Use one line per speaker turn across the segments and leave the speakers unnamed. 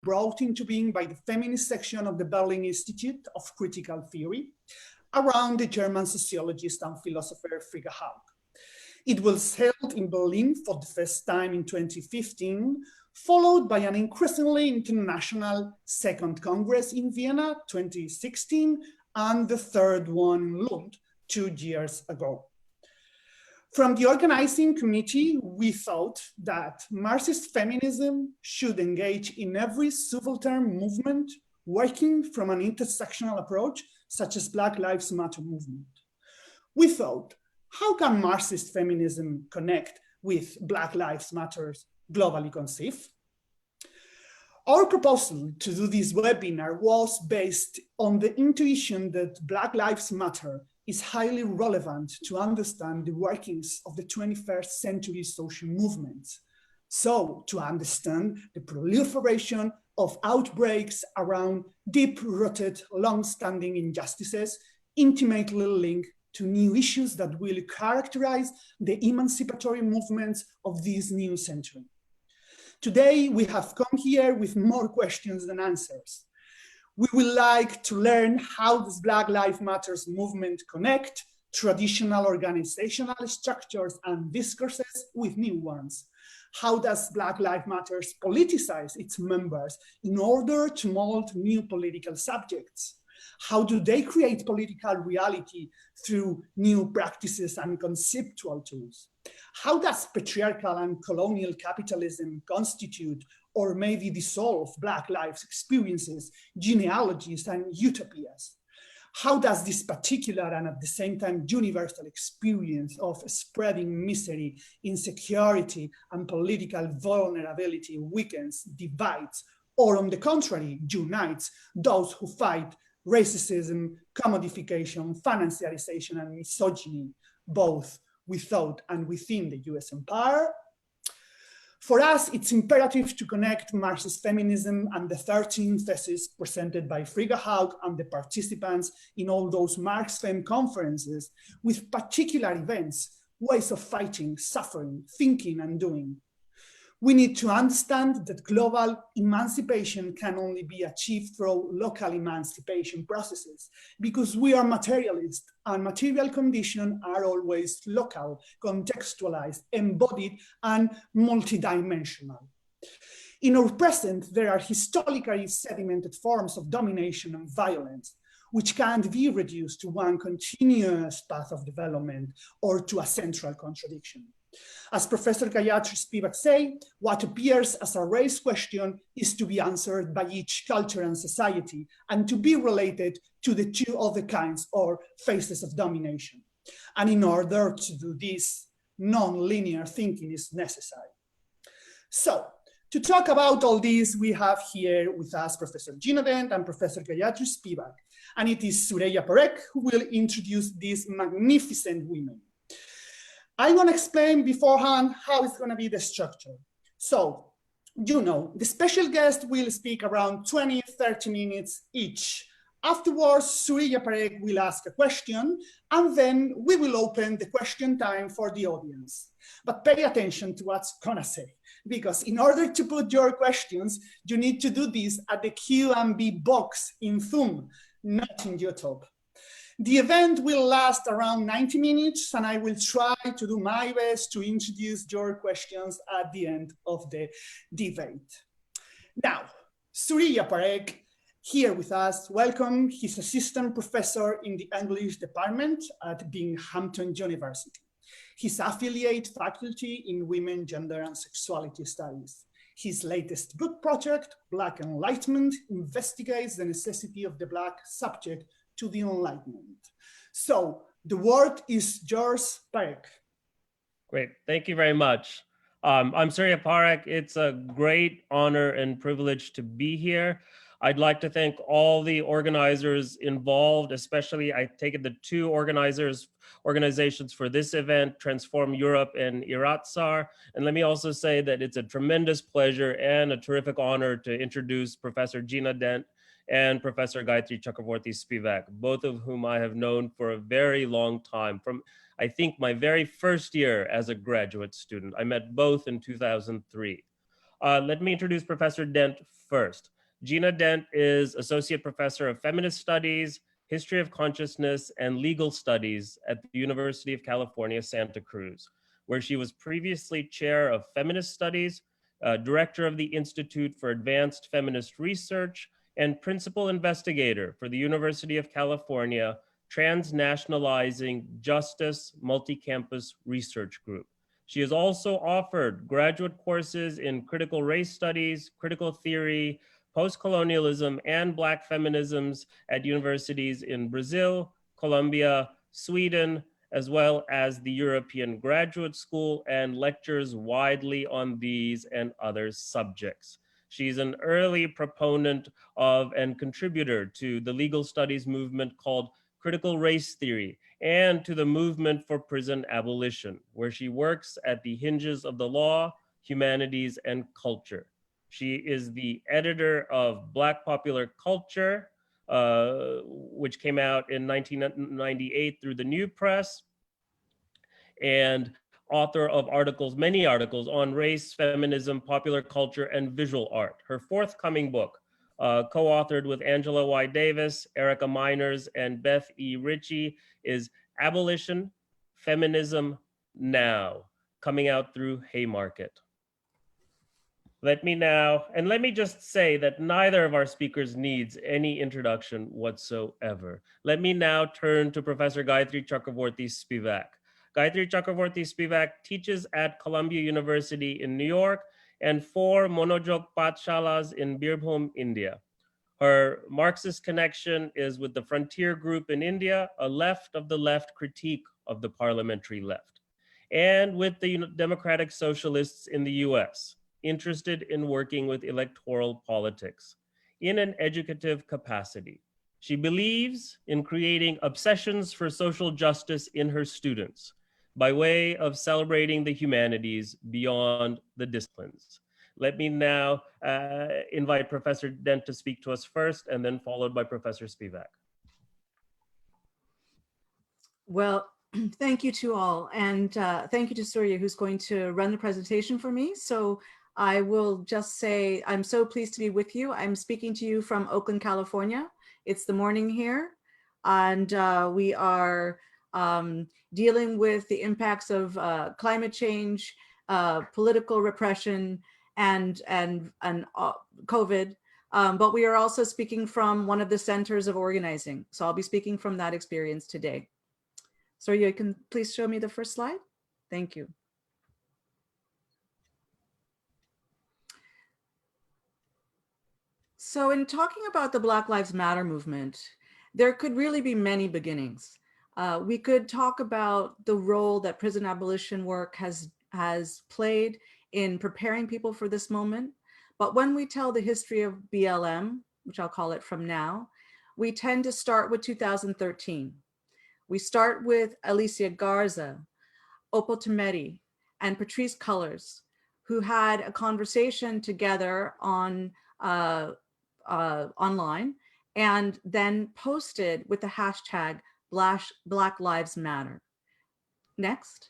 brought into being by the feminist section of the Berlin Institute of Critical Theory around the German sociologist and philosopher Frigga Haug. It was held in Berlin for the first time in 2015, followed by an increasingly international second Congress in Vienna 2016 and the third one in Lund 2 years ago. From the organizing committee, we thought that Marxist feminism should engage in every subaltern movement working from an intersectional approach, such as Black Lives Matter movement. We thought, how can Marxist feminism connect with Black Lives Matter's globally conceived? Our proposal to do this webinar was based on the intuition that Black Lives Matter is highly relevant to understand the workings of the 21st century social movements. So, to understand the proliferation of outbreaks around deep-rooted, long-standing injustices, intimately linked to new issues that will characterize the emancipatory movements of this new century. Today, we have come here with more questions than answers. We would like to learn how does Black Lives Matter movement connect traditional organizational structures and discourses with new ones. How does Black Lives Matter politicize its members in order to mold new political subjects? How do they create political reality through new practices and conceptual tools? How does patriarchal and colonial capitalism constitute or maybe dissolve Black lives experiences, genealogies, and utopias? How does this particular and at the same time universal experience of spreading misery, insecurity, and political vulnerability weakens, divides, or on the contrary, unites those who fight racism, commodification, financiarization, and misogyny, both without and within the US empire? For us, it's imperative to connect Marxist feminism and the 13 theses presented by Frigga Haug and the participants in all those Marx Fem conferences with particular events, ways of fighting, suffering, thinking, and doing. We need to understand that global emancipation can only be achieved through local emancipation processes because we are materialists and material conditions are always local, contextualized, embodied, and multidimensional. In our present, there are historically sedimented forms of domination and violence, which can't be reduced to one continuous path of development or to a central contradiction. As Professor Gayatri Spivak says, what appears as a race question is to be answered by each culture and society and to be related to the two other kinds or phases of domination. And in order to do this, non-linear thinking is necessary. So, to talk about all this, we have here with us Professor Gina Dent and Professor Gayatri Spivak. And it is Surya Parekh who will introduce these magnificent women. I want to explain beforehand how it's going to be the structure. So, you know, the special guest will speak around 20, 30 minutes each. Afterwards, Surya Parekh will ask a question, and then we will open the question time for the audience. But pay attention to what's gonna say, because in order to put your questions, you need to do this at the Q&B box in Zoom, not in YouTube. The event will last around 90 minutes, and I will try to do my best to introduce your questions at the end of the debate. Now, Surya Parekh, here with us, welcome. He's assistant professor in the English department at Binghamton University. He's affiliate faculty in Women, Gender, and Sexuality Studies. His latest book project, Black Enlightenment, investigates the necessity of the Black subject to the Enlightenment. So the word is yours, Parekh.
Great, thank you very much. I'm Surya Parekh. It's a great honor and privilege to be here. I'd like to thank all the organizers involved, especially I take it the two organizations for this event, Transform Europe and Iratsar. And let me also say that it's a tremendous pleasure and a terrific honor to introduce Professor Gina Dent and Professor Gayatri Chakravorty Spivak, both of whom I have known for a very long time, from I think my very first year as a graduate student. I met both in 2003. Let me introduce Professor Dent first. Gina Dent is Associate Professor of Feminist Studies, History of Consciousness, and Legal Studies at the University of California, Santa Cruz, where she was previously Chair of Feminist Studies, Director of the Institute for Advanced Feminist Research, and Principal Investigator for the University of California Transnationalizing Justice Multi-Campus Research Group. She has also offered graduate courses in critical race studies, critical theory, post-colonialism, and Black feminisms at universities in Brazil, Colombia, Sweden, as well as the European Graduate School, and lectures widely on these and other subjects. She's an early proponent of and contributor to the legal studies movement called critical race theory, and to the movement for prison abolition, where she works at the hinges of the law, humanities, and culture. She is the editor of Black Popular Culture, which came out in 1998 through the New Press, and author of articles, many articles on race, feminism, popular culture, and visual art. Her forthcoming book, co-authored with Angela Y. Davis, Erica Miners, and Beth E. Ritchie, is Abolition, Feminism Now, coming out through Haymarket. Let me just say that neither of our speakers needs any introduction whatsoever. Let me now turn to Professor Gayatri Chakravorty Spivak. Gayatri Chakravorty Spivak teaches at Columbia University in New York and 4 Monojok Pathshalas in Birbhum, India. Her Marxist connection is with the Frontier Group in India, a left of the left critique of the parliamentary left, and with the Democratic Socialists in the US, interested in working with electoral politics in an educative capacity. She believes in creating obsessions for social justice in her students by way of celebrating the humanities beyond the disciplines. Let me now invite Professor Dent to speak to us first, and then followed by Professor Spivak.
Well, thank you to all. And thank you to Surya, who's going to run the presentation for me. So I will just say, I'm so pleased to be with you. I'm speaking to you from Oakland, California. It's the morning here, and we are dealing with the impacts of climate change, political repression, and COVID. But we are also speaking from one of the centers of organizing. So I'll be speaking from that experience today. So you can please show me the first slide. Thank you. So in talking about the Black Lives Matter movement, there could really be many beginnings. We could talk about the role that prison abolition work has played in preparing people for this moment. But when we tell the history of BLM, which I'll call it from now, we tend to start with 2013. We start with Alicia Garza, Opal Tometi, and Patrisse Cullors, who had a conversation together on online, and then posted with the hashtag Black Lives Matter. Next.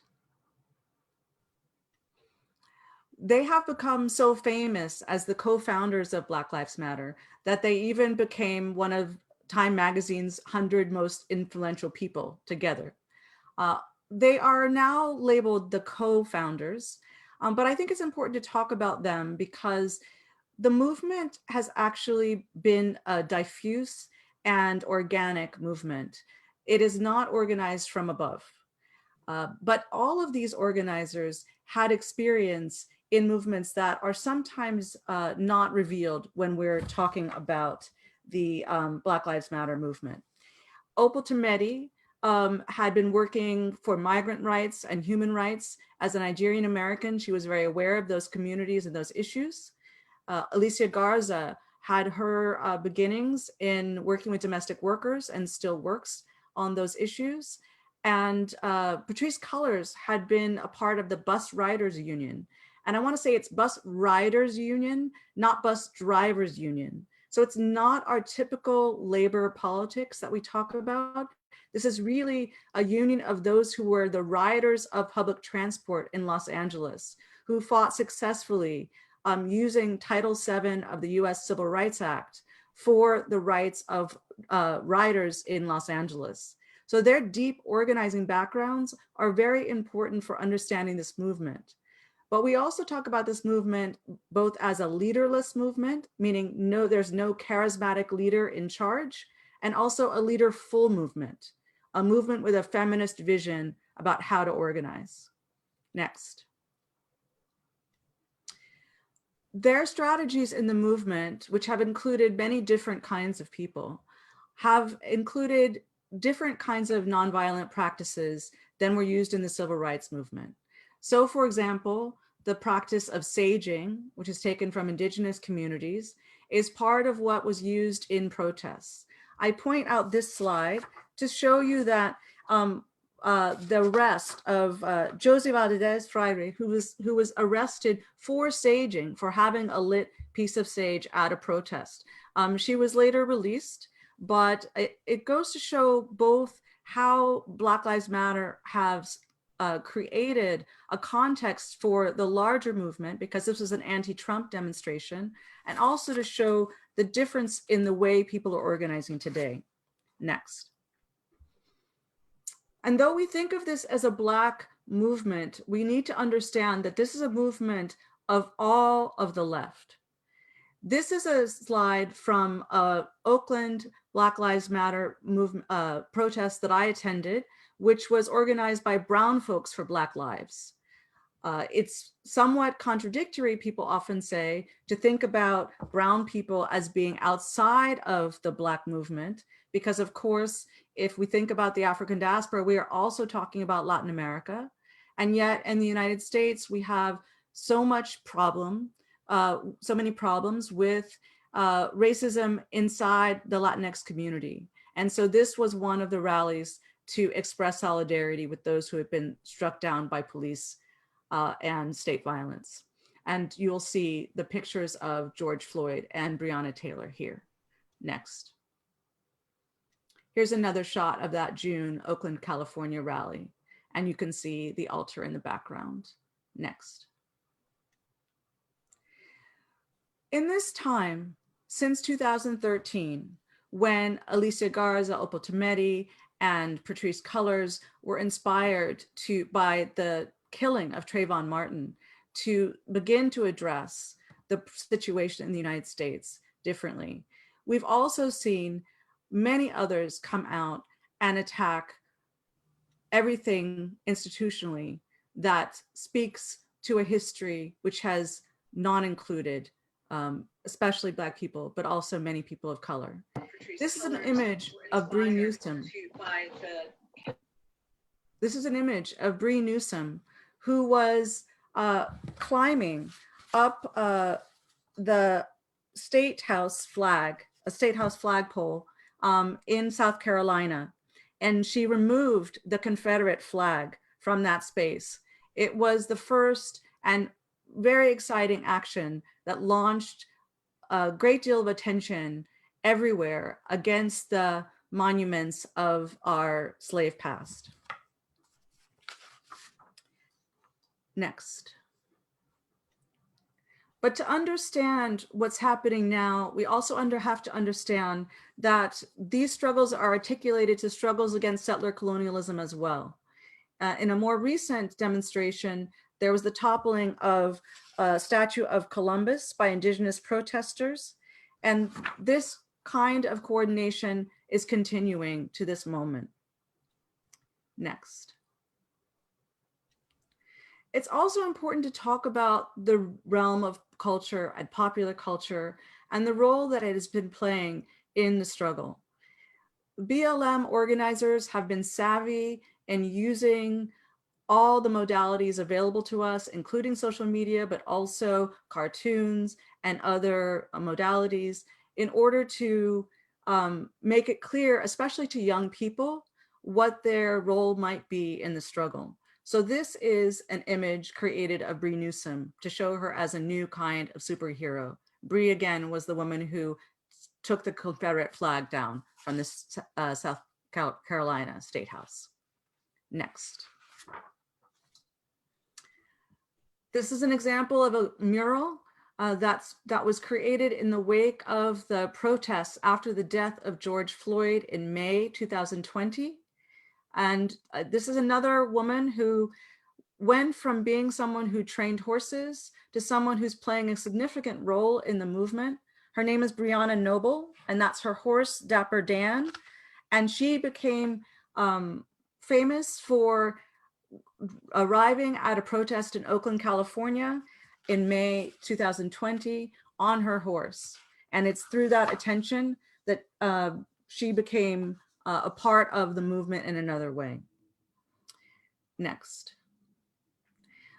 They have become so famous as the co-founders of Black Lives Matter that they even became one of Time Magazine's 100 most influential people together. They are now labeled the co-founders, but I think it's important to talk about them because the movement has actually been a diffuse and organic movement. It is not organized from above. But all of these organizers had experience in movements that are sometimes not revealed when we're talking about the Black Lives Matter movement. Opal Tometi had been working for migrant rights and human rights as a Nigerian American. She was very aware of those communities and those issues. Alicia Garza had her beginnings in working with domestic workers and still works on those issues. And Patrisse Cullors had been a part of the Bus Riders Union. And I want to say it's Bus Riders Union, not Bus Drivers Union. So it's not our typical labor politics that we talk about. This is really a union of those who were the riders of public transport in Los Angeles, who fought successfully using Title VII of the US Civil Rights Act for the rights of riders in Los Angeles. So their deep organizing backgrounds are very important for understanding this movement. But we also talk about this movement both as a leaderless movement, meaning there's no charismatic leader in charge, and also a leader-full movement, a movement with a feminist vision about how to organize. Next. Their strategies in the movement, which have included many different kinds of people, have included different kinds of nonviolent practices than were used in the civil rights movement. So for example, the practice of saging, which is taken from indigenous communities, is part of what was used in protests. I point out this slide to show you that the arrest of Josie Valdez Freire, who was arrested for saging, for having a lit piece of sage at a protest. She was later released, but it goes to show both how Black Lives Matter has created a context for the larger movement, because this was an anti-Trump demonstration, and also to show the difference in the way people are organizing today. Next. And though we think of this as a Black movement, we need to understand that this is a movement of all of the left. This is a slide from Oakland Black Lives Matter movement protest that I attended, which was organized by Brown Folks for Black Lives. It's somewhat contradictory, people often say, to think about brown people as being outside of the Black movement, because of course, if we think about the African diaspora, we are also talking about Latin America. And yet in the United States, we have so many problems with racism inside the Latinx community. And so this was one of the rallies to express solidarity with those who have been struck down by police and state violence. And you'll see the pictures of George Floyd and Breonna Taylor here. Next. Here's another shot of that June Oakland, California rally. And you can see the altar in the background. Next. In this time, since 2013, when Alicia Garza, Opal Tometi, and Patrisse Cullors were inspired by the killing of Trayvon Martin to begin to address the situation in the United States differently, we've also seen many others come out and attack everything institutionally that speaks to a history which has non-included especially Black people, but also many people of color. This is an image of Bree Newsom. This is an image of Bree Newsom, who was climbing up the state house flag, a state house flagpole in South Carolina. And she removed the Confederate flag from that space. It was the first and very exciting action that launched a great deal of attention everywhere against the monuments of our slave past. Next. But to understand what's happening now, we also have to understand that these struggles are articulated to struggles against settler colonialism as well. In a more recent demonstration, there was the toppling of a statue of Columbus by indigenous protesters. And this kind of coordination is continuing to this moment. Next. It's also important to talk about the realm of culture and popular culture and the role that it has been playing in the struggle. BLM organizers have been savvy in using all the modalities available to us, including social media, but also cartoons and other modalities, in order to make it clear, especially to young people, what their role might be in the struggle. So this is an image created of Bree Newsom to show her as a new kind of superhero. Bree, again, was the woman who took the Confederate flag down from the South Carolina State House. Next. This is an example of a mural that was created in the wake of the protests after the death of George Floyd in May 2020. And this is another woman who went from being someone who trained horses to someone who's playing a significant role in the movement. Her name is Brianna Noble, and that's her horse, Dapper Dan. And she became famous for arriving at a protest in Oakland, California in May 2020 on her horse. And it's through that attention that she became a part of the movement in another way. Next.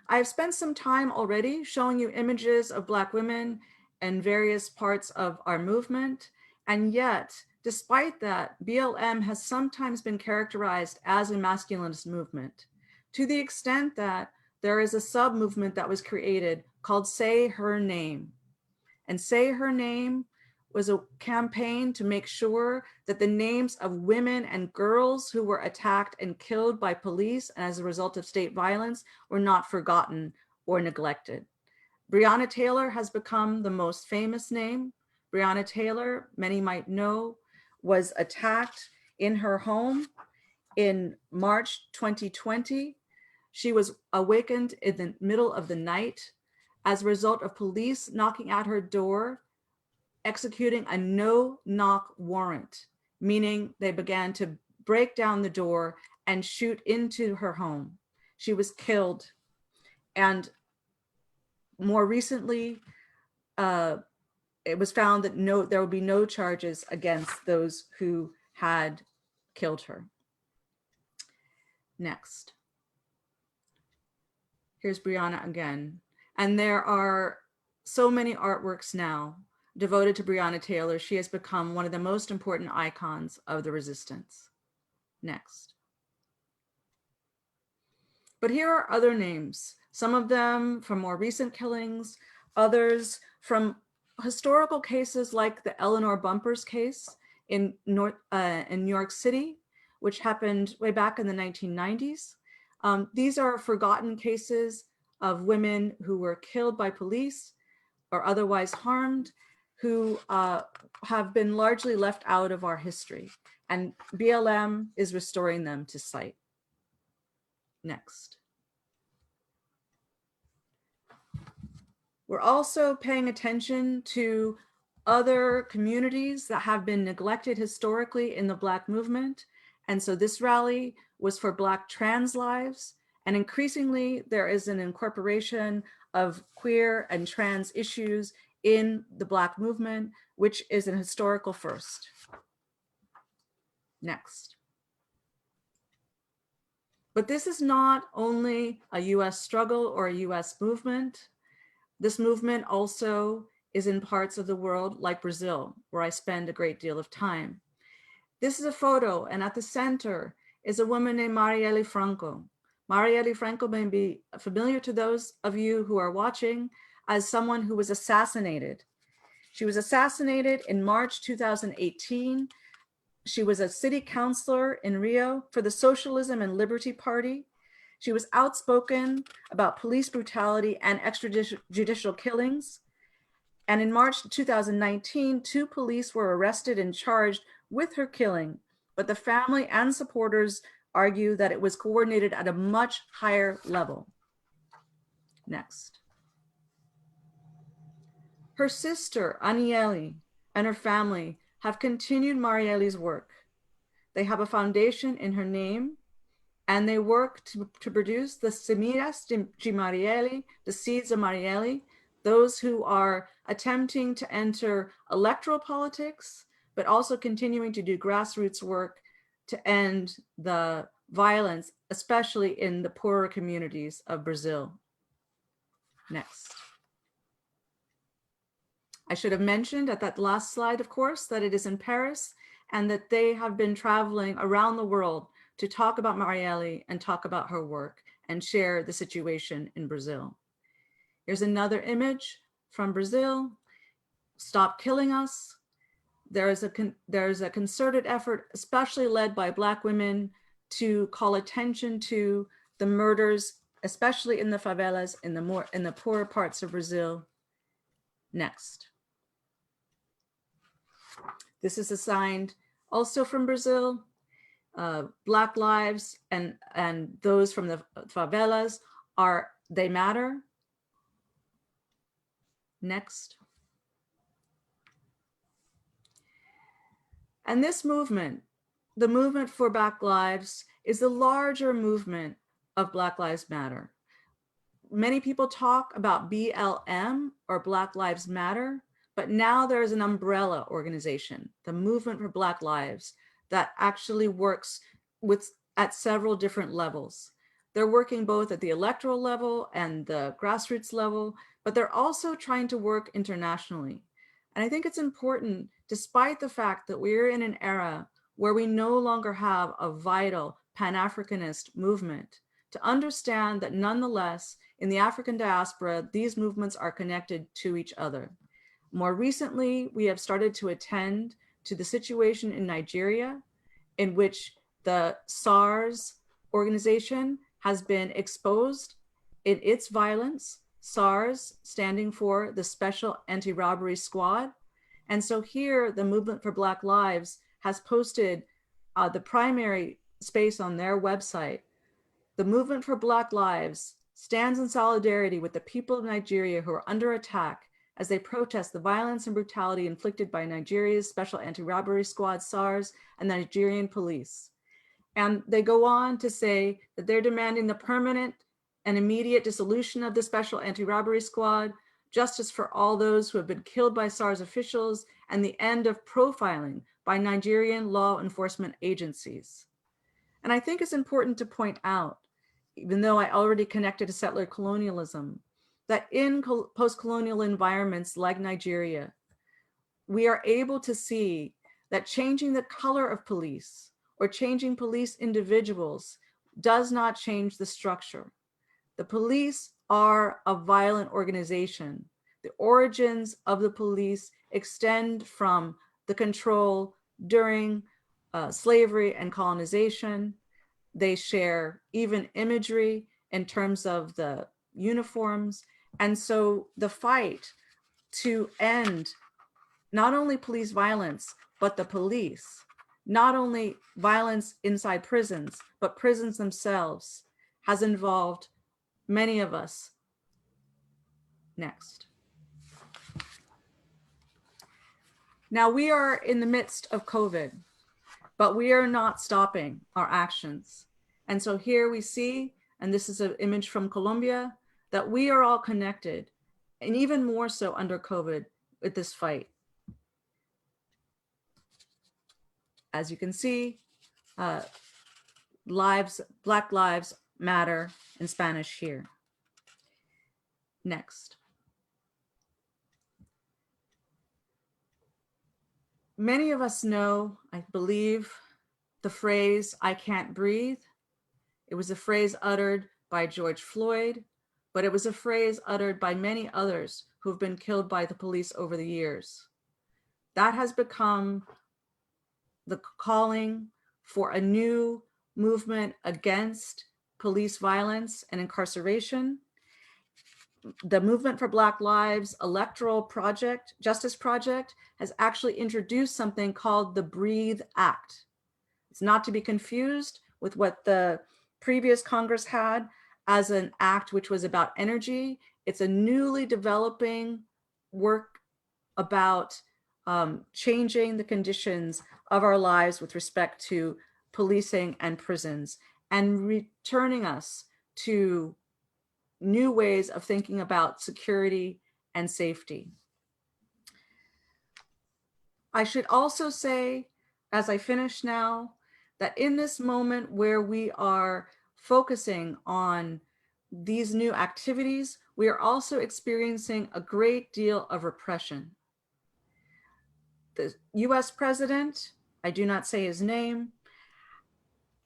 I've spent some time already showing you images of Black women in various parts of our movement. And yet, despite that, BLM has sometimes been characterized as a masculinist movement, to the extent that there is a sub-movement that was created called Say Her Name. And Say Her Name was a campaign to make sure that the names of women and girls who were attacked and killed by police as a result of state violence were not forgotten or neglected. Breonna Taylor has become the most famous name. Breonna Taylor, many might know, was attacked in her home in March 2020. She was awakened in the middle of the night as a result of police knocking at her door, executing a no-knock warrant, meaning they began to break down the door and shoot into her home. She was killed. And more recently, it was found that there would be no charges against those who had killed her. Next. Here's Breonna again. And there are so many artworks now devoted to Breonna Taylor. She has become one of the most important icons of the resistance. Next. But here are other names, some of them from more recent killings, others from historical cases like the Eleanor Bumpurs case in New York City, which happened way back in the 1990s. These are forgotten cases of women who were killed by police or otherwise harmed, who have been largely left out of our history. And BLM is restoring them to sight. Next. We're also paying attention to other communities that have been neglected historically in the Black movement. And so this rally was for Black trans lives. And increasingly, there is an incorporation of queer and trans issues in the Black movement, which is an historical first. Next. But this is not only a US struggle or a US movement. This movement also is in parts of the world like Brazil, where I spend a great deal of time. This is a photo, and at the center is a woman named Marielle Franco. Marielle Franco may be familiar to those of you who are watching as someone who was assassinated. She was assassinated in March 2018. She was a city councilor in Rio for the Socialism and Liberty Party. She was outspoken about police brutality and extrajudicial killings. And in March 2019, 2 police were arrested and charged with her killing, but the family and supporters argue that it was coordinated at a much higher level. Next. Her sister, Aniele, and her family have continued Marielle's work. They have a foundation in her name, and they work to produce the Semillas de Marielle, the seeds of Marielle, those who are attempting to enter electoral politics, but also continuing to do grassroots work to end the violence, especially in the poorer communities of Brazil. Next. I should have mentioned at that last slide, of course, that it is in Paris and that they have been traveling around the world to talk about Marielle and talk about her work and share the situation in Brazil. Here's another image from Brazil. Stop killing us. There's a concerted effort, especially led by Black women, to call attention to the murders, especially in the favelas, in the poorer parts of Brazil. Next. This is assigned also from Brazil. Black lives and those from the favelas they matter. Next. And this movement, the movement for Black lives, is the larger movement of Black Lives Matter. Many people talk about BLM or Black Lives Matter, but now there is an umbrella organization, the Movement for Black Lives, that actually works at several different levels. They're working both at the electoral level and the grassroots level, but they're also trying to work internationally. And I think it's important, despite the fact that we're in an era where we no longer have a vital Pan-Africanist movement, to understand that nonetheless, in the African diaspora, these movements are connected to each other. More recently, we have started to attend to the situation in Nigeria, in which the SARS organization has been exposed in its violence, SARS standing for the Special Anti-Robbery Squad. And so here, the Movement for Black Lives has posted the primary space on their website. The Movement for Black Lives stands in solidarity with the people of Nigeria who are under attack as they protest the violence and brutality inflicted by Nigeria's Special Anti-Robbery Squad, SARS, and the Nigerian police. And they go on to say that they're demanding the permanent and immediate dissolution of the Special Anti-Robbery Squad, justice for all those who have been killed by SARS officials, and the end of profiling by Nigerian law enforcement agencies. And I think it's important to point out, even though I already connected to settler colonialism, that in post-colonial environments like Nigeria, we are able to see that changing the color of police or changing police individuals does not change the structure. The police are a violent organization. The origins of the police extend from the control during slavery and colonization. They share even imagery in terms of the uniforms. And so the fight to end not only police violence, but the police, not only violence inside prisons, but prisons themselves, has involved many of us. Next. Now we are in the midst of COVID, but we are not stopping our actions. And so here we see, and this is an image from Colombia, that we are all connected, and even more so under COVID with this fight. As you can see, Black Lives Matter in Spanish here. Next. Many of us know, I believe, the phrase, "I can't breathe." It was a phrase uttered by George Floyd, but it was a phrase uttered by many others who have been killed by the police over the years. That has become the calling for a new movement against police violence and incarceration. The Movement for Black Lives Electoral Project, Justice Project, has actually introduced something called the Breathe Act. It's not to be confused with what the previous Congress had as an act which was about energy. It's a newly developing work about changing the conditions of our lives with respect to policing and prisons, and returning us to new ways of thinking about security and safety. I should also say, as I finish now, that in this moment where we are focusing on these new activities, we are also experiencing a great deal of repression. The US president, I do not say his name,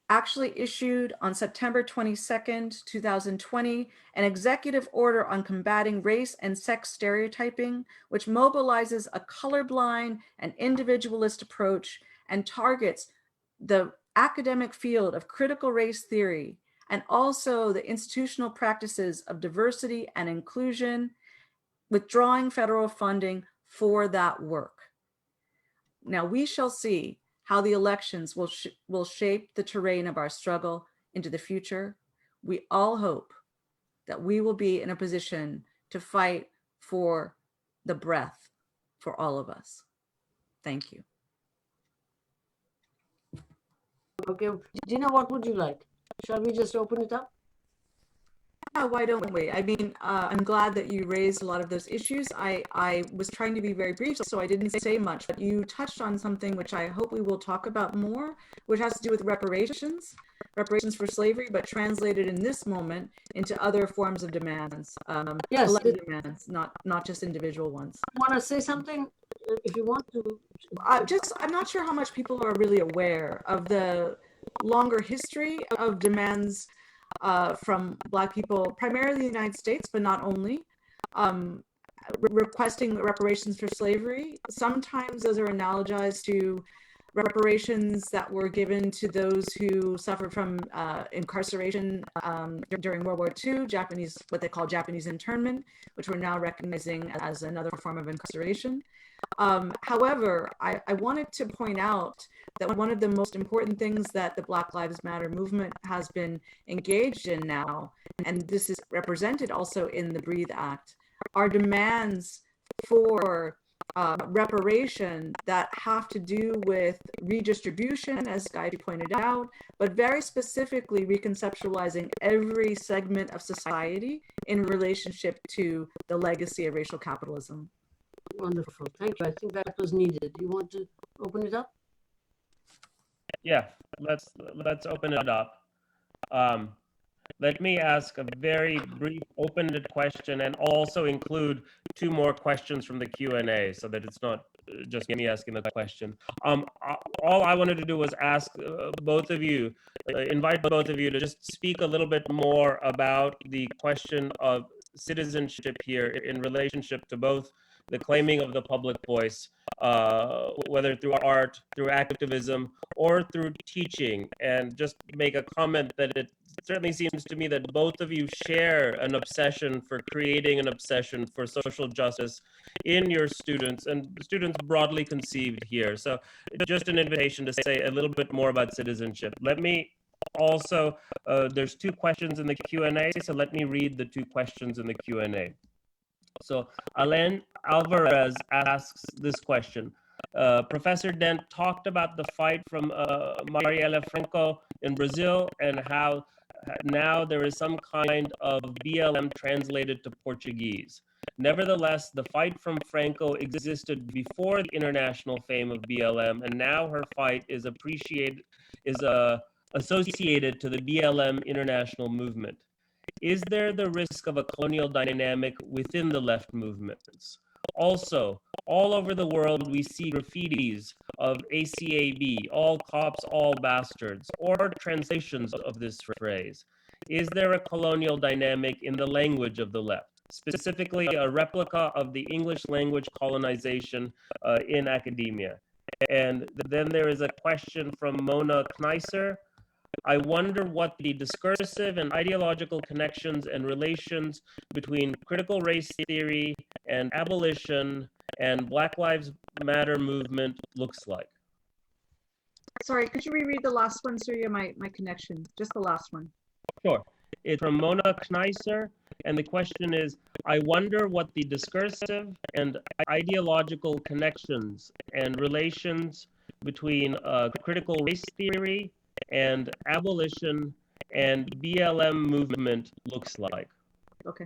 actually issued on September 22nd, 2020, an executive order on combating race and sex stereotyping, which mobilizes a colorblind and individualist approach and targets the academic field of critical race theory and also the institutional practices of diversity and inclusion, withdrawing federal funding for that work. Now we shall see how the elections will shape the terrain of our struggle into the future. We all hope that we will be in a position to fight for the breath for all of us. Thank you.
Okay, Gina, what would you like? Shall we just open it up?
Yeah, why don't we? I mean, I'm glad that you raised a lot of those issues. I was trying to be very brief, so I didn't say much, but you touched on something which I hope we will talk about more, which has to do with reparations for slavery, but translated in this moment into other forms of demands,
Yes,
collective demands, not just individual ones.
Want to say something? If you want to.
I'm not sure how much people are really aware of the longer history of demands from Black people, primarily in the United States, but not only, requesting reparations for slavery. Sometimes those are analogized to reparations that were given to those who suffered from incarceration during World War II, what they call Japanese internment, which we're now recognizing as another form of incarceration. However, I wanted to point out that one of the most important things that the Black Lives Matter movement has been engaged in now, and this is represented also in the Breathe Act, are demands for reparation that have to do with redistribution, as Gayatri pointed out, but very specifically reconceptualizing every segment of society in relationship to the legacy of racial capitalism.
Wonderful. Thank you. I think that was needed. You want to open it up?
Yeah, let's open it up. Let me ask a very brief open-ended question and also include 2 more questions from the Q&A so that it's not just me asking the question. All I wanted to do was ask both of you, invite both of you to just speak a little bit more about the question of citizenship here in relationship to both the claiming of the public voice, whether through art, through activism, or through teaching, and just make a comment that it certainly seems to me that both of you share an obsession for creating an obsession for social justice in your students, and students broadly conceived here. So just an invitation to say a little bit more about citizenship. Let me also, there's 2 questions in the Q&A, so let me read the 2 questions in the Q&A. So Alain Alvarez asks this question. Professor Dent talked about the fight from Marielle Franco in Brazil and how now there is some kind of BLM translated to Portuguese. Nevertheless, the fight from Franco existed before the international fame of BLM, and now her fight is associated to the BLM international movement. Is there the risk of a colonial dynamic within the left movements? Also, all over the world, we see graffitis of ACAB, all cops, all bastards, or translations of this phrase. Is there a colonial dynamic in the language of the left, specifically a replica of the English language colonization in academia? And then there is a question from Mona Kneisser. I wonder what the discursive and ideological connections and relations between critical race theory and abolition and Black Lives Matter movement looks like.
Sorry, could you reread the last one, Surya? My connection, just the last one.
Sure. It's from Mona Kneisser, and the question is, I wonder what the discursive and ideological connections and relations between critical race theory and abolition and BLM movement looks like.
Okay.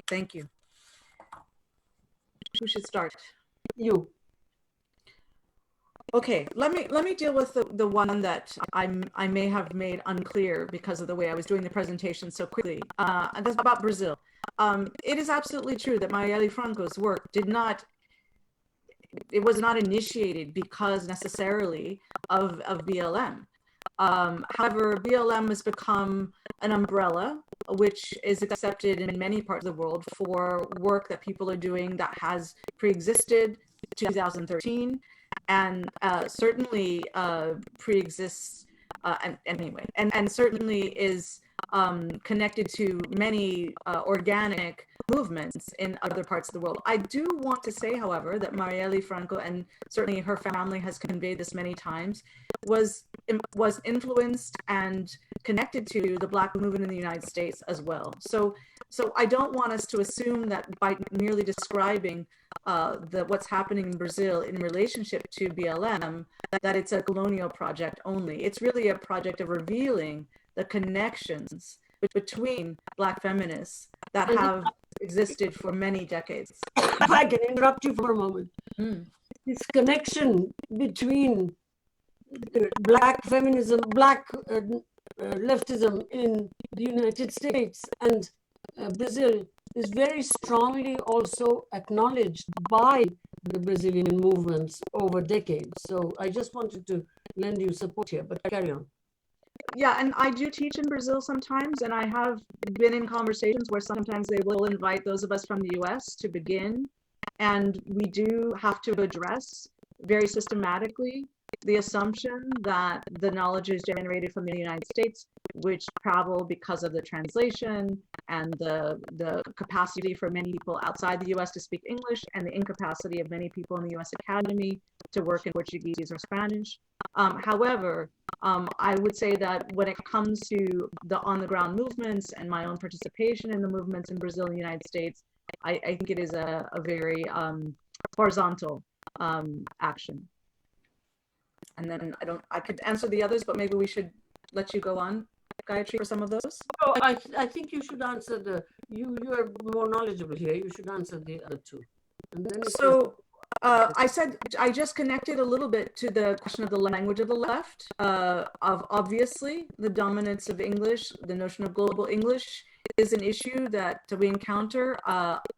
Thank you. Who should start?
You.
Okay, let me deal with the one that I may have made unclear because of the way I was doing the presentation so quickly. And that's about Brazil. It is absolutely true that Marielle Franco's work was not initiated because necessarily of BLM. However, BLM has become an umbrella which is accepted in many parts of the world for work that people are doing that has pre-existed 2013 and certainly pre-exists And anyway, and certainly is connected to many organic movements in other parts of the world. I do want to say, however, that Marielle Franco, and certainly her family has conveyed this many times, was influenced and connected to the Black movement in the United States as well. So I don't want us to assume that by merely describing what's happening in Brazil in relationship to BLM, that it's a colonial project only. It's really a project of revealing the connections between Black feminists that have existed for many decades.
If I can interrupt you for a moment. This connection between Black feminism, Black leftism in the United States and Brazil is very strongly also acknowledged by the Brazilian movements over decades. So I just wanted to lend you support here, but carry on.
Yeah, and I do teach in Brazil sometimes, and I have been in conversations where sometimes they will invite those of us from the US to begin, and we do have to address very systematically the assumption that the knowledge is generated from the United States, which travel because of the translation and the capacity for many people outside the US to speak English, and the incapacity of many people in the US Academy to work in Portuguese or Spanish. However, I would say that when it comes to the on-the-ground movements and my own participation in the movements in Brazil and the United States, I think it is a very horizontal action. And then I could answer the others, but maybe we should let you go on, Gayatri, for some of those.
Oh, I think you should answer you are more knowledgeable here. You should answer the other two. And then
so I said, I just connected a little bit to the question of the language of the left, of obviously the dominance of English, the notion of global English is an issue that we encounter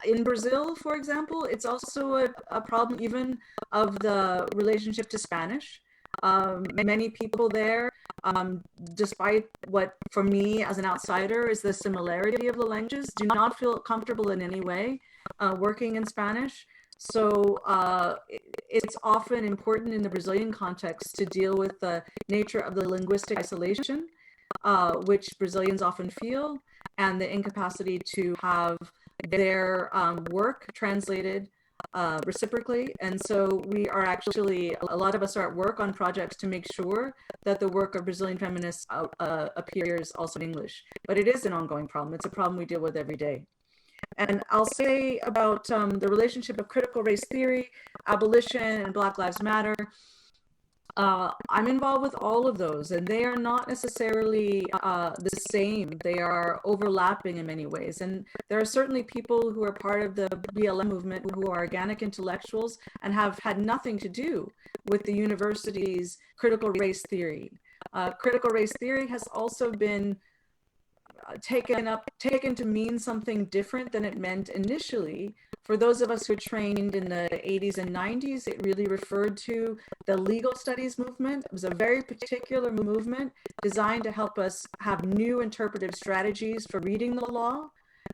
in Brazil, for example. It's also a problem even of the relationship to Spanish. Many people there, despite what for me as an outsider is the similarity of the languages, do not feel comfortable in any way working in Spanish. So it's often important in the Brazilian context to deal with the nature of the linguistic isolation, which Brazilians often feel, and the incapacity to have their work translated reciprocally. And so we are actually, a lot of us are at work on projects to make sure that the work of Brazilian feminists appears also in English. But it is an ongoing problem. It's a problem we deal with every day. And I'll say about the relationship of critical race theory, abolition, and Black Lives Matter. I'm involved with all of those, and they are not necessarily the same. They are overlapping in many ways. And there are certainly people who are part of the BLM movement who are organic intellectuals and have had nothing to do with the university's critical race theory. Critical race theory has also been taken to mean something different than it meant initially. For those of us who trained in the 80s and 90s, it really referred to the legal studies movement. It was a very particular movement designed to help us have new interpretive strategies for reading the law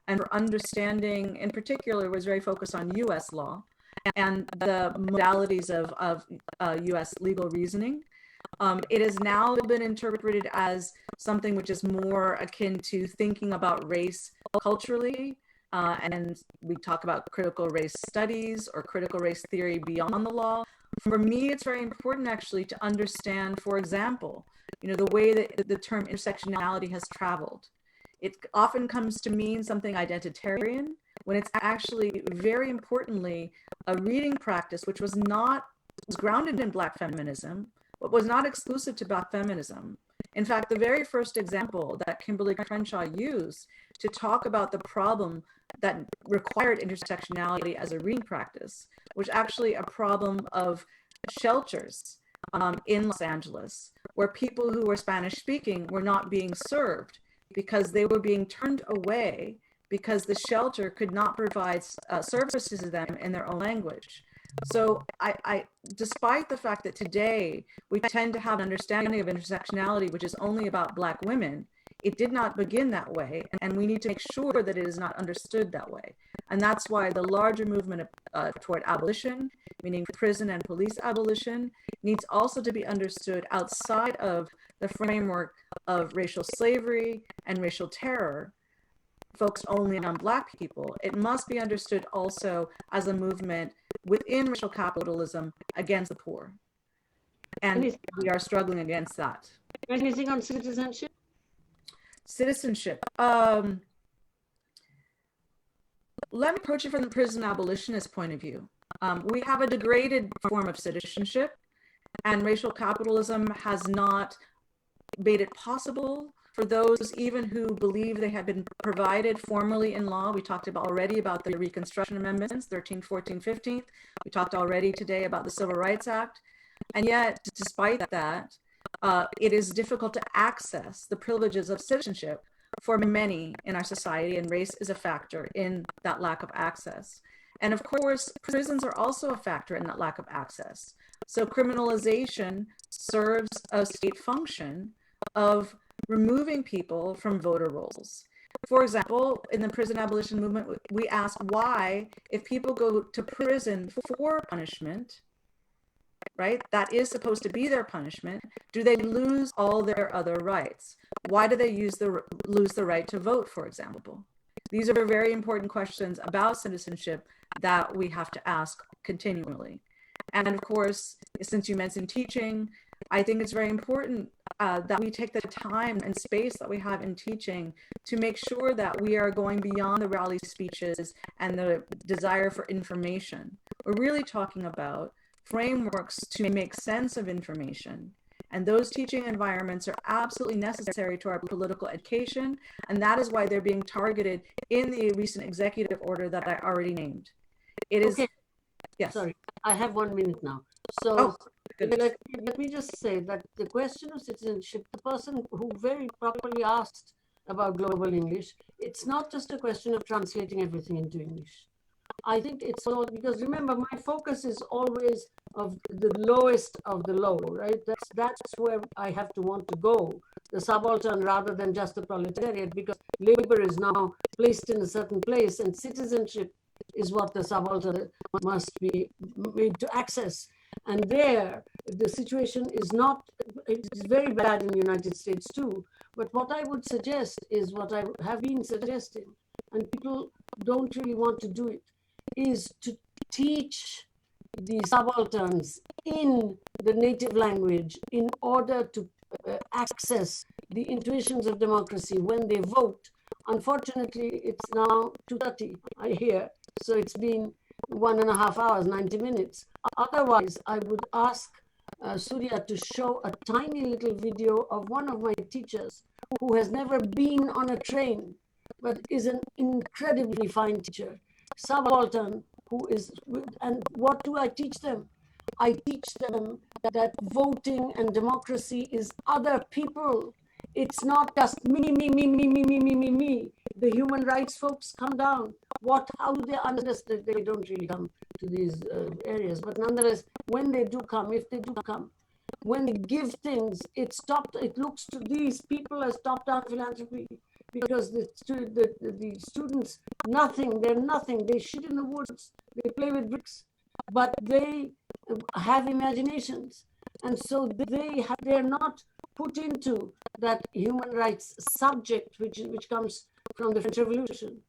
and for understanding, in particular, was very focused on US law and the modalities of US legal reasoning. It has now been interpreted as something which is more akin to thinking about race culturally. And we talk about critical race studies or critical race theory beyond the law. For me, it's very important actually to understand, for example, the way that the term intersectionality has traveled. It often comes to mean something identitarian when it's actually very importantly a reading practice which was grounded in Black feminism, but was not exclusive to Black feminism. In fact, the very first example that Kimberly Crenshaw used to talk about the problem that required intersectionality as a reading practice was actually a problem of shelters in Los Angeles, where people who were Spanish speaking were not being served because they were being turned away because the shelter could not provide services to them in their own language. So despite the fact that today we tend to have an understanding of intersectionality, which is only about Black women, it did not begin that way. And we need to make sure that it is not understood that way. And that's why the larger movement toward abolition, meaning prison and police abolition, needs also to be understood outside of the framework of racial slavery and racial terror, focused only on Black people. It must be understood also as a movement within racial capitalism against the poor. And we are struggling against that.
Anything on citizenship?
Citizenship. Let me approach it from the prison abolitionist point of view. We have a degraded form of citizenship, and racial capitalism has not made it possible for those even who believe they have been provided formally in law. We talked already about the Reconstruction Amendments, 13th, 14th, 15th. We talked already today about the Civil Rights Act. And yet, despite that, it is difficult to access the privileges of citizenship for many in our society, and race is a factor in that lack of access. And of course, prisons are also a factor in that lack of access. So criminalization serves a state function of removing people from voter rolls. For example, in the prison abolition movement, we ask why, if people go to prison for punishment, right, that is supposed to be their punishment, do they lose all their other rights? Why do they lose the right to vote, for example? These are very important questions about citizenship that we have to ask continually. And of course, since you mentioned teaching, I think it's very important that we take the time and space that we have in teaching to make sure that we are going beyond the rally speeches and the desire for information. We're really talking about frameworks to make sense of information. And those teaching environments are absolutely necessary to our political education. And that is why they're being targeted in the recent executive order that I already named. It is,
okay.
Yes.
Sorry, I have 1 minute now. So let me just say that the question of citizenship, the person who very properly asked about global English, it's not just a question of translating everything into English. I think it's all, because remember, my focus is always of the lowest of the low, right? That's where I have to want to go, the subaltern rather than just the proletariat, because labor is now placed in a certain place and citizenship is what the subaltern must be made to access. And there, the situation is not, it's very bad in the United States too. But what I would suggest is what I have been suggesting, and people don't really want to do it, is to teach the subalterns in the native language in order to access the intuitions of democracy when they vote. Unfortunately, it's now 2:30, I hear, so it's been 1.5 hours, 90 minutes. Otherwise, I would ask Surya to show a tiny little video of one of my teachers who has never been on a train, but is an incredibly fine teacher, subaltern, who is, and what do I teach them? I teach them that voting and democracy is other people. It's not just me. The human rights folks come down. How do they understand? They don't really come to these areas, but nonetheless, when they do come, if they do come, when they give things, it looks to these people as top-down philanthropy, because the students, they're nothing. They shit in the woods, they play with bricks, but they have imaginations. And so they're not put into that human rights subject, which comes from the French Revolution.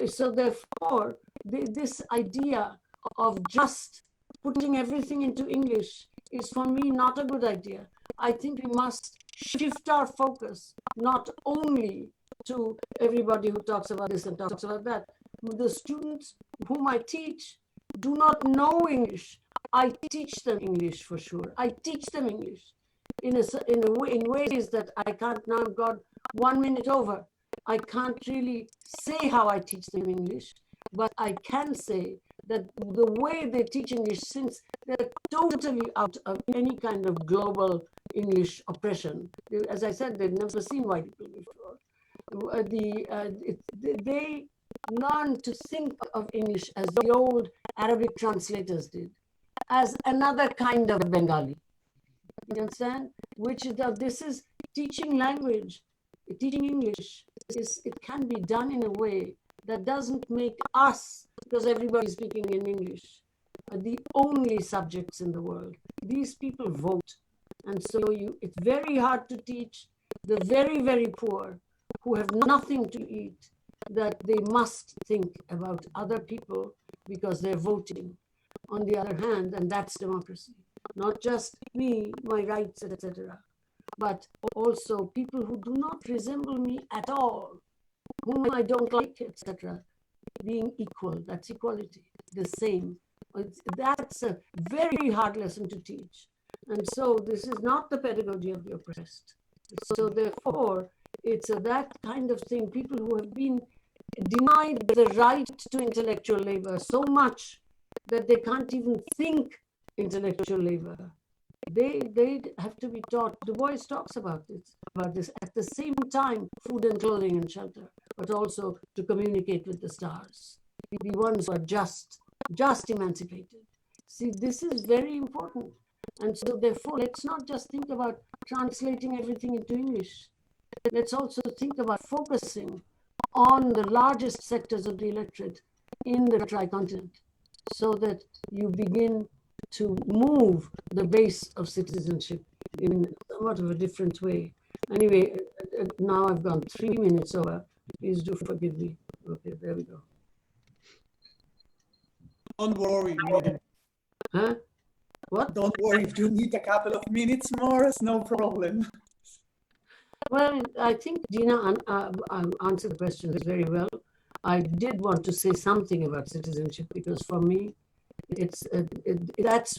So therefore, this idea of just putting everything into English is, for me, not a good idea. I think we must shift our focus, not only to everybody who talks about this and talks about that. The students whom I teach do not know English. I teach them English for sure. I teach them English in ways that I can't. Now I've got 1 minute over. I can't really say how I teach them English, but I can say that the way they teach English, since they're totally out of any kind of global English oppression, as I said, they've never seen white people before. They learn to think of English as the old Arabic translators did, as another kind of Bengali. You understand? This is teaching language, teaching English. It can be done in a way that doesn't make us, because everybody's speaking in English, the only subjects in the world. These people vote. And so it's very hard to teach the very, very poor who have nothing to eat that they must think about other people because they're voting. On the other hand, and that's democracy, not just me, my rights, etc., but also people who do not resemble me at all, whom I don't like, etc., being equal. That's equality, the same. That's a very hard lesson to teach. And so this is not the pedagogy of the oppressed. So therefore, it's that kind of thing. People who have been denied the right to intellectual labor so much that they can't even think intellectual labor. They have to be taught. Du Bois talks about this at the same time, food and clothing and shelter, but also to communicate with the stars. The ones who are just emancipated. See, this is very important. And so therefore, let's not just think about translating everything into English. Let's also think about focusing on the largest sectors of the electorate in the tricontinent, so that you begin to move the base of citizenship in somewhat of a different way. Anyway, now I've gone 3 minutes over. Please do forgive me. Okay, there we go.
Don't worry.
Huh? What?
Don't worry, if you need a couple of minutes more, it's no problem.
Well, I think Gina answered the questions very well. I did want to say something about citizenship because for me, that's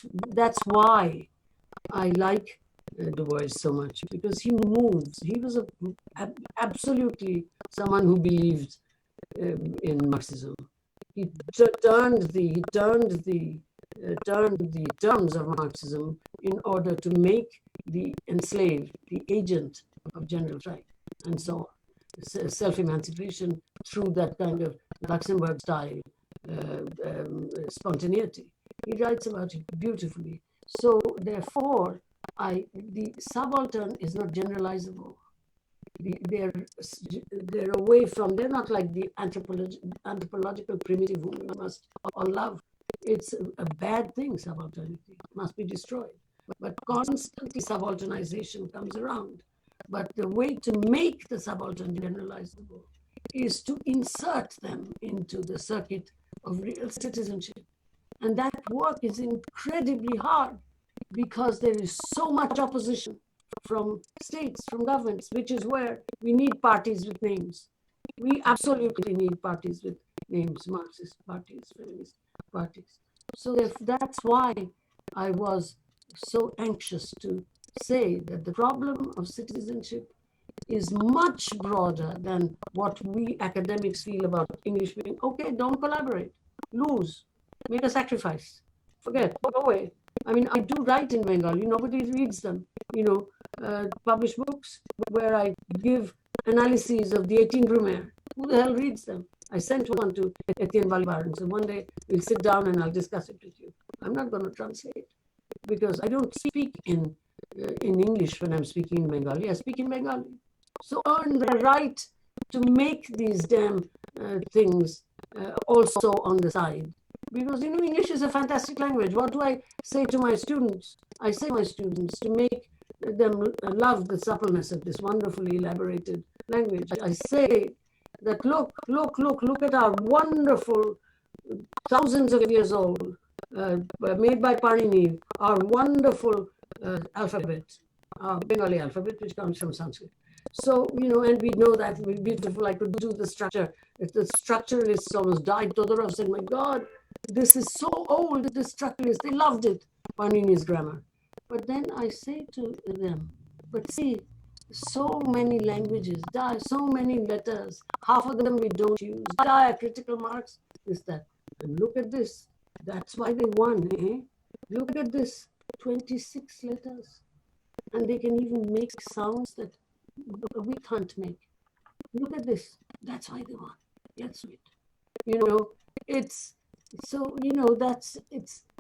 why I like Du Bois so much, because he moves. He was absolutely someone who believed in Marxism. He turned the terms of Marxism in order to make the enslaved the agent of general right, and so on. Self-emancipation through that kind of Luxembourg style spontaneity. He writes about it beautifully. So therefore, the subaltern is not generalizable. They're away from, they're not like the anthropological primitive whom we must all love. It's a bad thing, subalternity. It must be destroyed. But constantly subalternization comes around. But the way to make the subaltern generalizable is to insert them into the circuit of real citizenship. And that work is incredibly hard because there is so much opposition from states, from governments, which is where we need parties with names. We absolutely need parties with names, Marxist parties, feminist parties. So that's why I was so anxious to say that the problem of citizenship is much broader than what we academics feel about English speaking. Okay, don't collaborate, lose, make a sacrifice, forget, go away. I mean, I do write in Bengali, nobody reads them, publish books where I give analyses of the 18 Brumaire. Who the hell reads them? I sent one to Etienne Balibar and said, one day we'll sit down and I'll discuss it with you. I'm not going to translate because I don't speak in English when I'm speaking in Bengali. I speak in Bengali. So earn the right to make these damn things also on the side. Because, English is a fantastic language. What do I say to my students? I say to my students to make them love the suppleness of this wonderfully elaborated language. I say that look at our wonderful, thousands of years old, made by Panini, our wonderful alphabet, our Bengali alphabet, which comes from Sanskrit. So, and we know that would be beautiful. I could do the structure. If the structuralists almost died, Todorov said, my God, this is so old, the structuralists, they loved it, Panini's grammar. But then I say to them, but see, so many languages, so many letters, half of them we don't use, diacritical marks, this, that. And look at this, that's why they won, eh? Look at this, 26 letters. And they can even make sounds that we can't make. Look at this, that's why they won. Let's read. It's, so,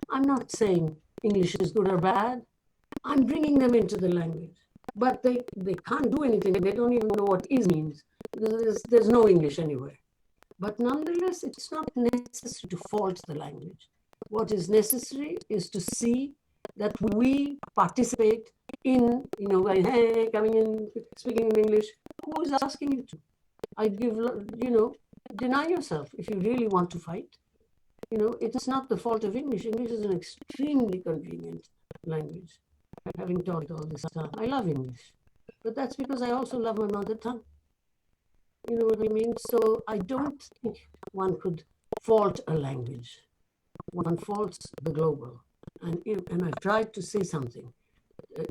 I'm not saying English is good or bad. I'm bringing them into the language. But they can't do anything. They don't even know what is means. There's no English anywhere. But nonetheless, it's not necessary to fault the language. What is necessary is to see that we participate in, by, hey, coming in, speaking in English. Who is asking you to? I give, deny yourself if you really want to fight. It's not the fault of English. English is an extremely convenient language. Having taught it all this time, I love English. But that's because I also love my mother tongue. You know what I mean? So I don't think one could fault a language. One faults the global. And I've tried to say something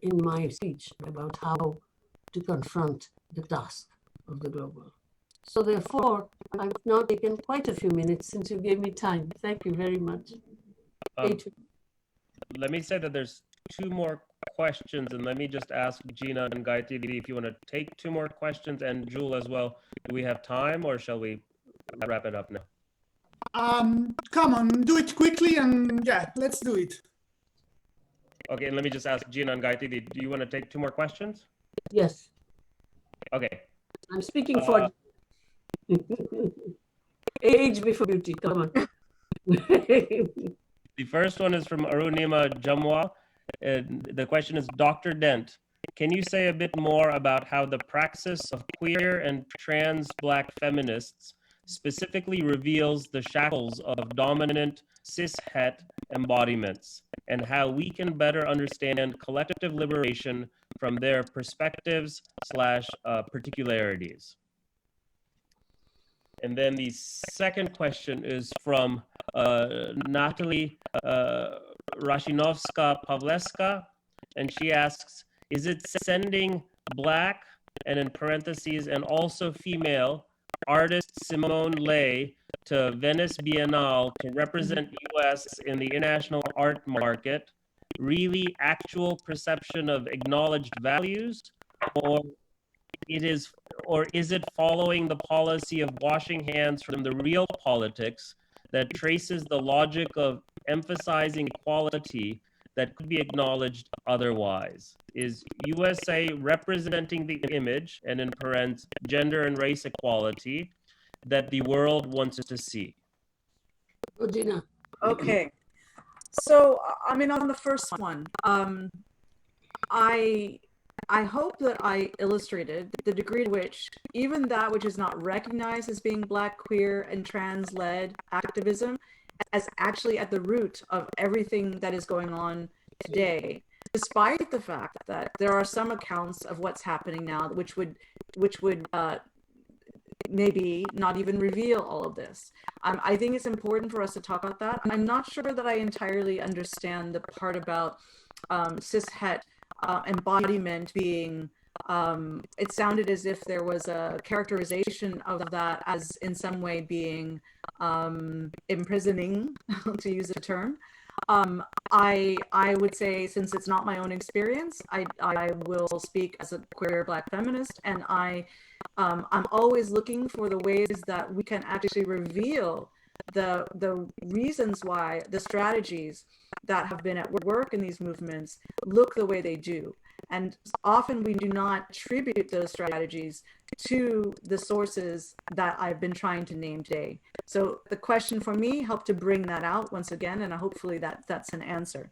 in my speech about how to confront the task of the global. So therefore, I've now taken quite a few minutes since you gave me time. Thank you very much.
Let me say that there's 2 more questions, and let me just ask Gina and Gayatri if you want to take 2 more questions, and Jule as well. Do we have time, or shall we wrap it up now?
Come on, do it quickly, and yeah, let's do it.
Okay, and let me just ask Gina and Gayatri, do you want to take 2 more questions?
Yes.
Okay.
I'm speaking for age before beauty. Come on.
The first one is from Arunima Jamwa. The question is, Dr. Dent, can you say a bit more about how the praxis of queer and trans Black feminists specifically reveals the shackles of dominant cis-het embodiments, and how we can better understand collective liberation from their perspectives / particularities? And then the second question is from Natalie Rashinovska-Pavleska, and she asks, is it sending Black, and in parentheses, and also female, artist Simone Leigh to Venice Biennale to represent US in the international art market really actual perception of acknowledged values, or is it following the policy of washing hands from the real politics that traces the logic of emphasizing equality that could be acknowledged otherwise? Is USA representing the image, and in parents, gender and race equality, that the world wants to see?
Gina.
Okay. So, I mean, on the first one, I hope that I illustrated the degree to which even that which is not recognized as being Black, queer, and trans-led activism as actually at the root of everything that is going on today, despite the fact that there are some accounts of what's happening now which would maybe not even reveal all of this. I think it's important for us to talk about that. I'm not sure that I entirely understand the part about cis-het embodiment being, it sounded as if there was a characterization of that as in some way being imprisoning, to use a term. I would say, since it's not my own experience, I will speak as a queer Black feminist, and I'm always looking for the ways that we can actually reveal the reasons why the strategies that have been at work in these movements look the way they do. And often we do not attribute those strategies to the sources that I've been trying to name today. So the question for me helped to bring that out once again, and hopefully that's an answer.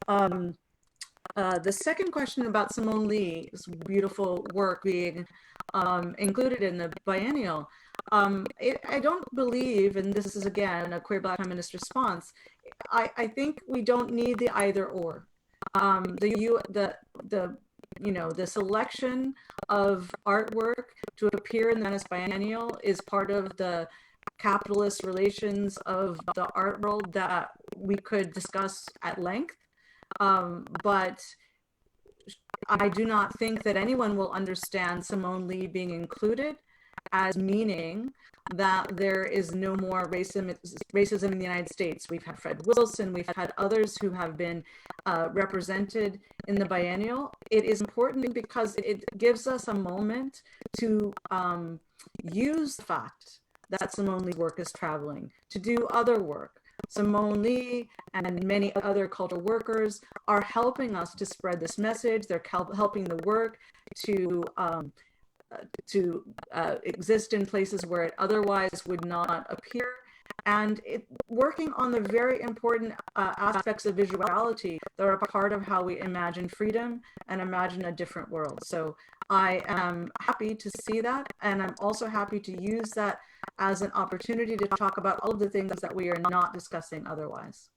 The second question about Simone Leigh's beautiful work being included in the biennial, I don't believe, and this is again a queer Black feminist response, I think we don't need the either or. The selection of artwork to appear in the Venice Biennial is part of the capitalist relations of the art world that we could discuss at length. But I do not think that anyone will understand Simone Leigh being included as meaning that there is no more racism in the United States. We've had Fred Wilson, we've had others who have been represented in the biennial. It is important because it gives us a moment to use the fact that Simone Leigh's work is traveling, to do other work. Simone Leigh and many other cultural workers are helping us to spread this message. They're helping the work to exist in places where it otherwise would not appear, and working on the very important aspects of visuality that are part of how we imagine freedom and imagine a different world. So I am happy to see that, and I'm also happy to use that as an opportunity to talk about all of the things that we are not discussing otherwise.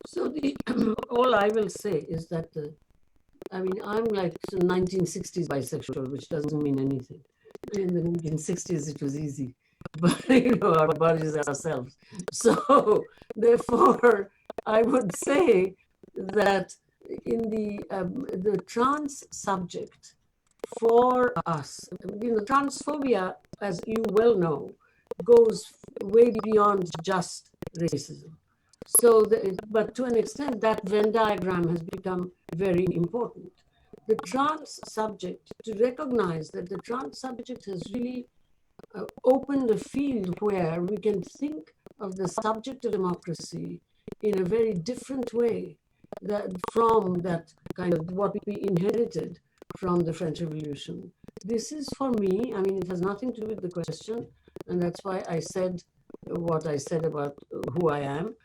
So all I will say is that, I'm like 1960s bisexual, which doesn't mean anything. In the 1960s, it was easy, but our bodies are ourselves. So therefore, I would say that in the trans subject for us, transphobia, as you well know, goes way beyond just racism. So, but to an extent, that Venn diagram has become very important. The trans subject, to recognize that the trans subject has really opened a field where we can think of the subject of democracy in a very different way from that kind of what we inherited from the French Revolution. This is, for me, it has nothing to do with the question, and that's why I said what I said about who I am.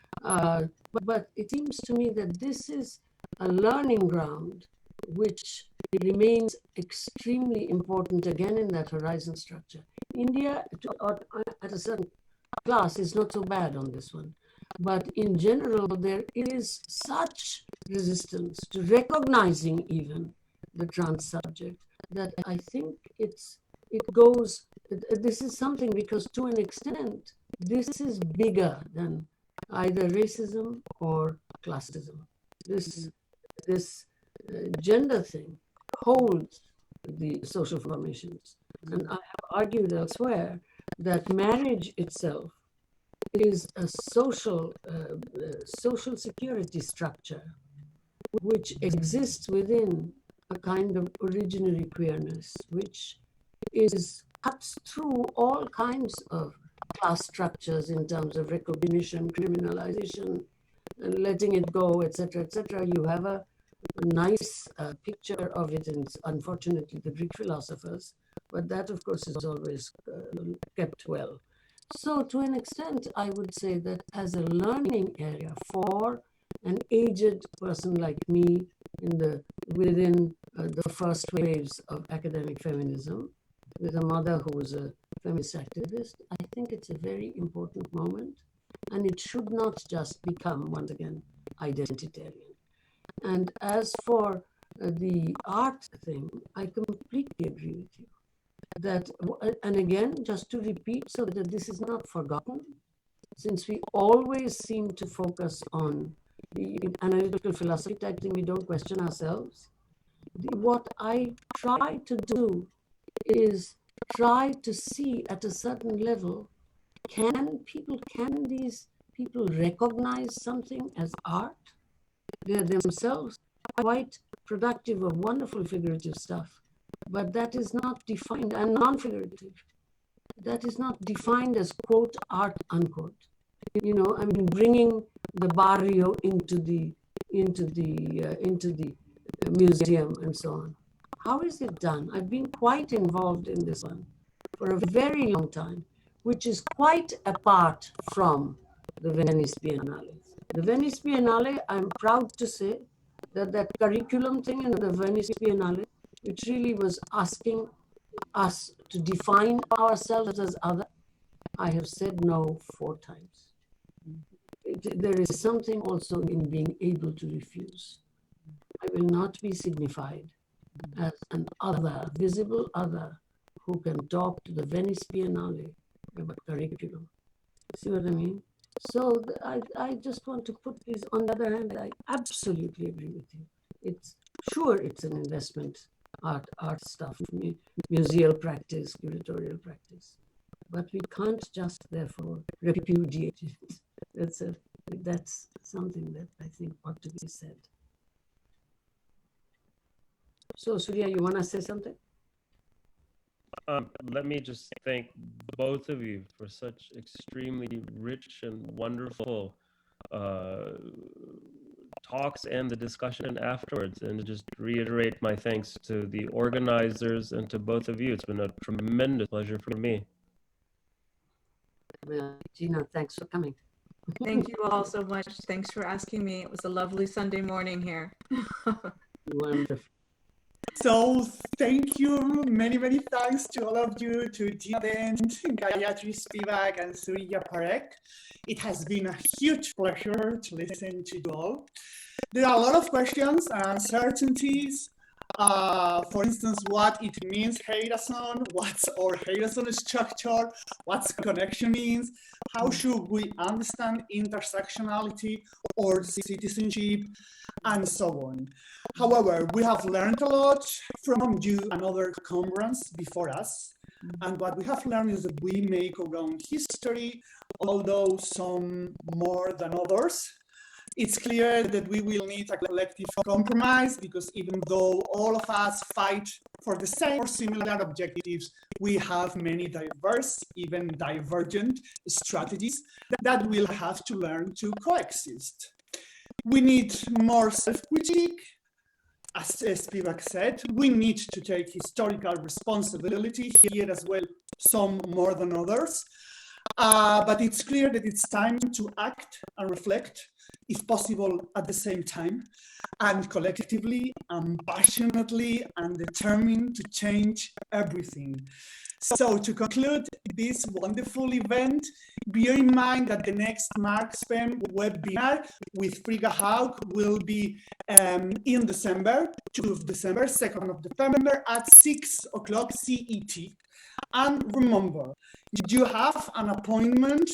But it seems to me that this is a learning ground which remains extremely important, again, in that horizon structure. India, at a certain class, is not so bad on this one. But in general, there is such resistance to recognizing even the trans subject that I think this is something, because to an extent, this is bigger than either racism or classism. This gender thing holds the social formations. And I have argued elsewhere that marriage itself is a social security structure which exists within a kind of originary queerness, which cuts through all kinds of class structures in terms of recognition, criminalization, and letting it go, etc., etc. You have a nice picture of it in, unfortunately, the Greek philosophers, but that, of course, is always kept well. So to an extent, I would say that as a learning area for an aged person like me within the first waves of academic feminism, with a mother who was a feminist activist, I think it's a very important moment, and it should not just become, once again, identitarian. And as for the art thing, I completely agree with you. That, and again, just to repeat so that this is not forgotten, since we always seem to focus on the analytical philosophy type thing, we don't question ourselves. What I try to do is try to see at a certain level, can these people recognize something as art? They're themselves quite productive of wonderful figurative stuff, but that is not defined, and non-figurative, that is not defined as quote art unquote. Bringing the barrio into the museum and so on. How is it done? I've been quite involved in this one for a very long time, which is quite apart from the Venice Biennale. The Venice Biennale, I'm proud to say that curriculum thing in the Venice Biennale, which really was asking us to define ourselves as other, I have said no 4 times. There is something also in being able to refuse. I will not be signified as an other, visible other, who can talk to the Venice Biennale about curriculum. See what I mean? So I just want to put this, on the other hand, I absolutely agree with you. It's an investment, art stuff, museal practice, curatorial practice. But we can't just therefore repudiate it. That's something that I think ought to be said. So Surya, you want to say something?
Let me just thank both of you for such extremely rich and wonderful talks and the discussion afterwards, and to just reiterate my thanks to the organizers and to both of you. It's been a tremendous pleasure for me.
Well, Gina, thanks for coming.
Thank you all so much. Thanks for asking me. It was a lovely Sunday morning here.
Wonderful.
So thank you, many thanks to all of you, to Gina Dent, Gayatri Spivak, and Surya Parekh. It has been a huge pleasure to listen to you all. There are a lot of questions and uncertainties. For instance, what it means, Heirason, what's our Heirason structure, what's connection means, how should we understand intersectionality or citizenship, and so on. However, we have learned a lot from you and other comrades before us. And what we have learned is that we make our own history, although some more than others. It's clear that we will need a collective compromise because even though all of us fight for the same or similar objectives, we have many diverse, even divergent strategies that we'll have to learn to coexist. We need more self-critique. As Spivak said, we need to take historical responsibility here as well, some more than others. But it's clear that it's time to act and reflect, if possible, at the same time, and collectively and passionately and determined to change everything. So to conclude this wonderful event, bear in mind that the next MarxFem webinar with Frigga Haug will be in December, 2 of December, 2nd of December at 6 o'clock CET. And remember, you have an appointment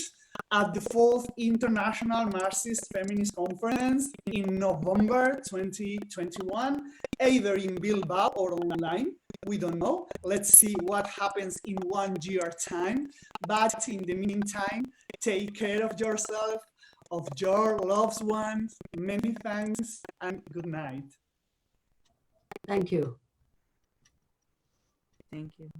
at the 4th International Marxist Feminist Conference in November 2021, either in Bilbao or online. We don't know. Let's see what happens in 1 year time. But in the meantime, take care of yourself, of your loved ones. Many thanks and good night.
Thank you.
Thank you.